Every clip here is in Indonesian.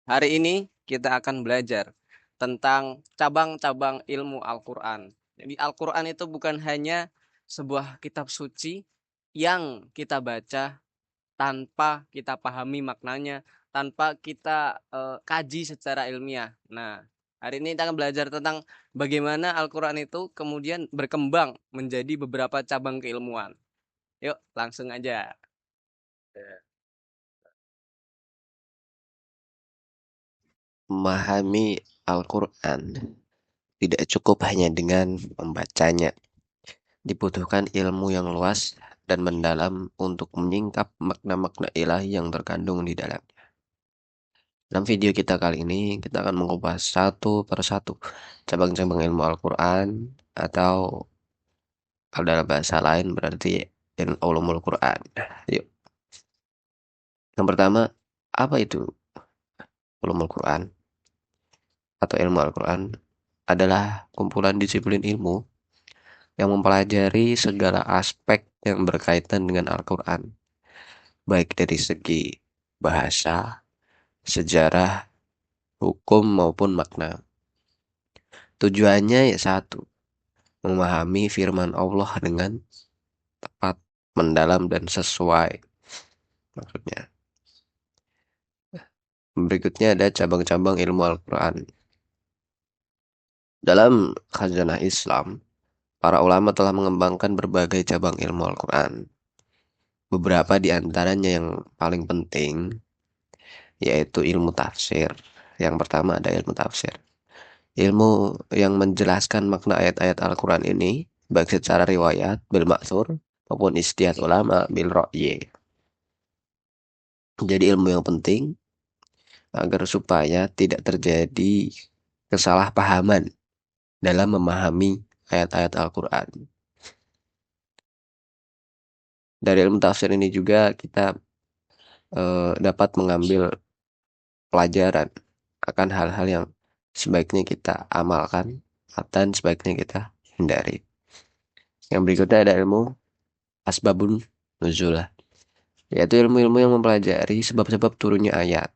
Hari ini kita akan belajar tentang cabang-cabang ilmu Al-Quran. Jadi Al-Quran itu bukan hanya sebuah kitab suci yang kita baca tanpa kita pahami maknanya, tanpa kita kaji secara ilmiah. Nah, hari ini kita akan belajar tentang bagaimana Al-Quran itu kemudian berkembang menjadi beberapa cabang keilmuan. Yuk, langsung aja. Memahami Al-Quran tidak cukup hanya dengan membacanya. Dibutuhkan ilmu yang luas dan mendalam untuk menyingkap makna-makna ilahi yang terkandung di dalamnya. Dalam video kita kali ini, kita akan mengupas satu persatu cabang-cabang ilmu Al-Quran atau kalau dalam bahasa lain berarti ilmu ulumul Quran. Yuk, yang pertama, apa itu ulumul Quran atau ilmu Al-Quran? Adalah kumpulan disiplin ilmu yang mempelajari segala aspek yang berkaitan dengan Al-Quran, baik dari segi bahasa, sejarah, hukum, maupun makna. Tujuannya ya satu, memahami firman Allah dengan tepat, mendalam, dan sesuai. Maksudnya, berikutnya ada cabang-cabang ilmu Al-Quran. Dalam khazanah Islam, para ulama telah mengembangkan berbagai cabang ilmu Al-Quran. Beberapa di antaranya yang paling penting yaitu ilmu tafsir. Yang pertama ada ilmu tafsir. Ilmu yang menjelaskan makna ayat-ayat Al-Quran ini, baik secara riwayat, bil ma'thur, maupun istihad ulama, bil ra'yi. Jadi ilmu yang penting agar supaya tidak terjadi kesalahpahaman dalam memahami ayat-ayat Al-Quran. Dari ilmu tafsir ini juga kita dapat mengambil pelajaran akan hal-hal yang sebaiknya kita amalkan dan sebaiknya kita hindari. Yang berikutnya ada ilmu asbabun nuzul, yaitu ilmu-ilmu yang mempelajari sebab-sebab turunnya ayat,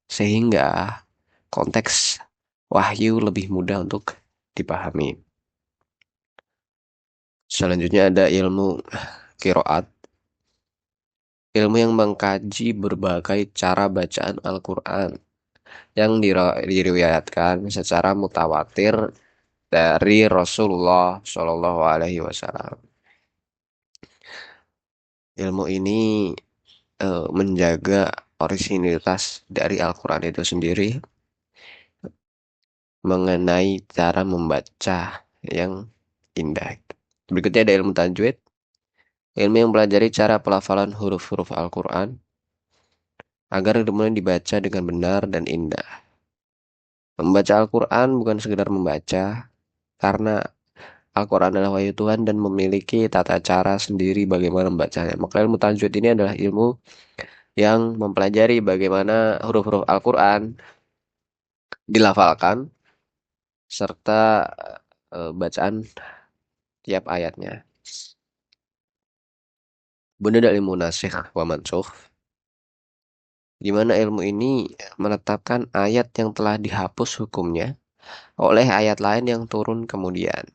sehingga konteks wahyu lebih mudah untuk dipahami. Selanjutnya ada ilmu qiraat, ilmu yang mengkaji berbagai cara bacaan Al-Quran yang diriwayatkan secara mutawatir dari Rasulullah Shallallahu Alaihi Wasallam. Ilmu ini menjaga orisinilitas dari Al-Quran itu sendiri mengenai cara membaca yang indah. Berikutnya ada ilmu tajwid, ilmu yang mempelajari cara pelafalan huruf-huruf Al-Quran agar kemudian dibaca dengan benar dan indah. Membaca Al-Quran bukan sekedar membaca, karena Al-Quran adalah wahyu Tuhan dan memiliki tata cara sendiri bagaimana membacanya. Maka ilmu tajwid ini adalah ilmu yang mempelajari bagaimana huruf-huruf Al-Quran dilafalkan serta bacaan tiap ayatnya. Bunda ada ilmu nasikh wa mansukh, di mana ilmu ini menetapkan ayat yang telah dihapus hukumnya oleh ayat lain yang turun kemudian.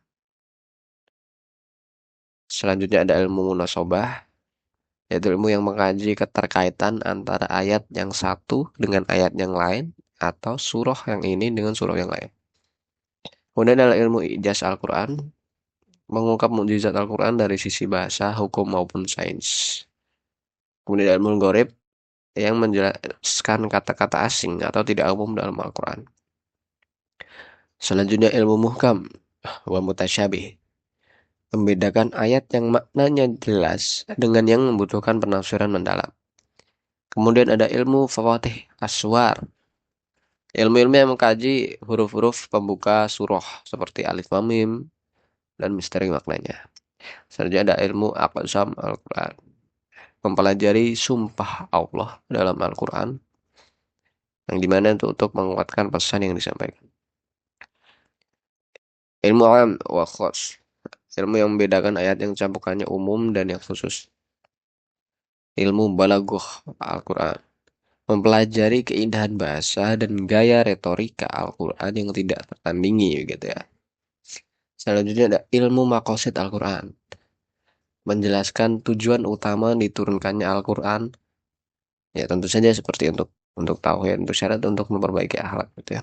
Selanjutnya ada ilmu munasabah, yaitu ilmu yang mengkaji keterkaitan antara ayat yang satu dengan ayat yang lain atau surah yang ini dengan surah yang lain. Kemudian adalah ilmu ijaz Al-Quran, mengungkap mukjizat Al-Quran dari sisi bahasa, hukum maupun sains. Kemudian ilmu gharib yang menjelaskan kata-kata asing atau tidak umum dalam Al-Quran. Selanjutnya ilmu muhkam wa mutasyabih, membedakan ayat yang maknanya jelas dengan yang membutuhkan penafsiran mendalam. Kemudian ada ilmu fawatih aswar, ilmu-ilmu yang mengkaji huruf-huruf pembuka surah seperti alif lam mim dan misteri maknanya. Selanjutnya ada ilmu aqsam Al-Quran, mempelajari sumpah Allah dalam Al-Quran yang dimana itu untuk menguatkan pesan yang disampaikan. Ilmu am wa khas, ilmu yang membedakan ayat yang campurannya umum dan yang khusus. Ilmu balaghah Al-Quran, mempelajari keindahan bahasa dan gaya retorika Al-Quran yang tidak tertandingi gitu ya. Selanjutnya ada ilmu makosid Al-Quran, menjelaskan tujuan utama diturunkannya Al-Quran. Ya tentu saja seperti untuk tauhid, untuk syarat untuk memperbaiki akhlak gitu ya.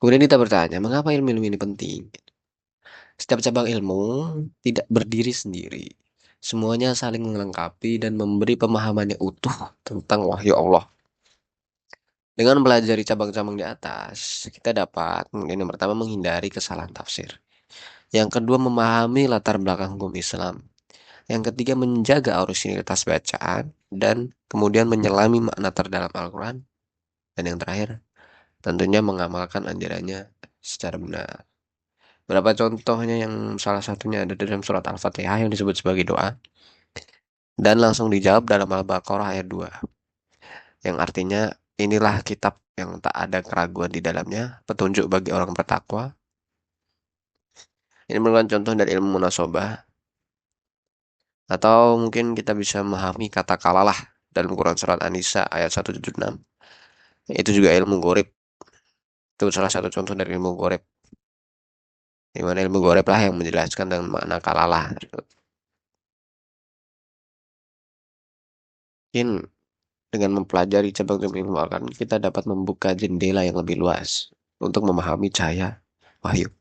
Kemudian kita bertanya, mengapa ilmu-ilmu ini penting? Setiap cabang ilmu tidak berdiri sendiri. Semuanya saling melengkapi dan memberi pemahaman yang utuh tentang wahyu Allah. Dengan mempelajari cabang-cabang di atas, kita dapat mungkin yang pertama menghindari kesalahan tafsir. Yang kedua memahami latar belakang hukum Islam. Yang ketiga menjaga orisinilitas bacaan dan kemudian menyelami makna terdalam Al-Quran. Dan yang terakhir tentunya mengamalkan anjurannya secara benar. Berapa contohnya yang salah satunya ada dalam surat Al-Fatihah yang disebut sebagai doa dan langsung dijawab dalam Al-Baqarah ayat 2 yang artinya inilah kitab yang tak ada keraguan di dalamnya, petunjuk bagi orang bertakwa. Ini merupakan contoh dari ilmu munasabah atau mungkin kita bisa memahami kata kalalah dalam Quran surat An-Nisa ayat 176. Itu juga ilmu gorib. Itu salah satu contoh dari ilmu gorib. Di mana ilmu gorib lah yang menjelaskan dengan makna kalalah. Mungkin dengan mempelajari cabang-cabang ilmu akan kita dapat membuka jendela yang lebih luas untuk memahami cahaya wahyu.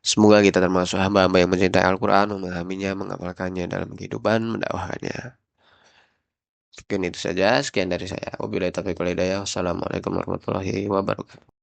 Semoga kita termasuk hamba-hamba yang mencintai Al-Quran, memahaminya, mengamalkannya dalam kehidupan, mendakwahkannya. Mungkin itu saja. Sekian dari saya. Wabillahi taufiq wal hidayah. Wassalamualaikum warahmatullahi wabarakatuh.